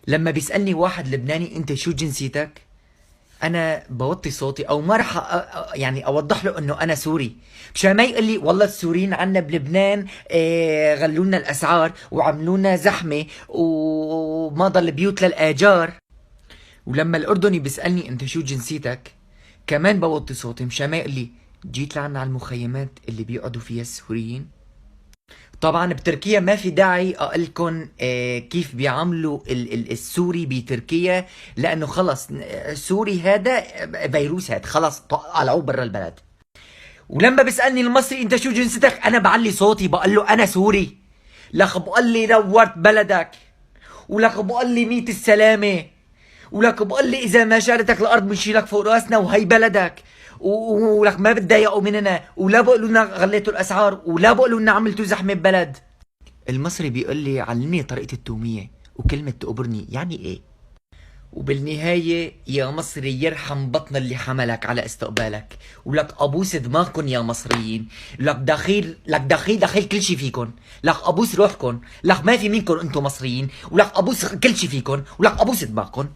لما بيسألني واحد لبناني انت شو جنسيتك، انا بوطي صوتي او ما رح يعني اوضح له انه انا سوري، مشان ما يقول لي والله السوريين عنا بلبنان غلونا الاسعار وعملونا زحمه وما ضل بيوت للاجار. ولما الاردني بيسالني انت شو جنسيتك، كمان بوطي صوتي مشان ما يقول لي جيت لعنا على المخيمات اللي بيقعدوا فيها السوريين. طبعا بتركيا ما في داعي اقلكن كيف بيعاملوا السوري بتركيا، لانه خلص سوري هذا فيروس، هذا خلص طلعوه برا البلد. ولما بيسالني المصري انت شو جنسيتك، انا بعلي صوتي بقول له انا سوري. لك بقول لي نورت بلدك، ولك بقول لي ميت السلامه، ولك بقول لي اذا ما شالتك الارض بنشيلك فوق راسنا وهي بلدك، ولك ما بتضايقوا مننا، ولا بقولوا لنا غليتوا الاسعار، ولا بقولوا لنا عملتوا زحمه ببلد. المصري بيقول لي علمني طريقه التوميه، وكلمه تقبرني يعني ايه. وبالنهاية يا مصري يرحم بطن اللي حملك على استقبالك، ولك ابوس دماغكن يا مصريين، لك دخيل لك دخيل دخيل كل شي فيكن، لك ابوس روحكن، لك ما في منكم انتم مصريين، ولك ابوس كل شي فيكن، ولك ابوس دماغكن.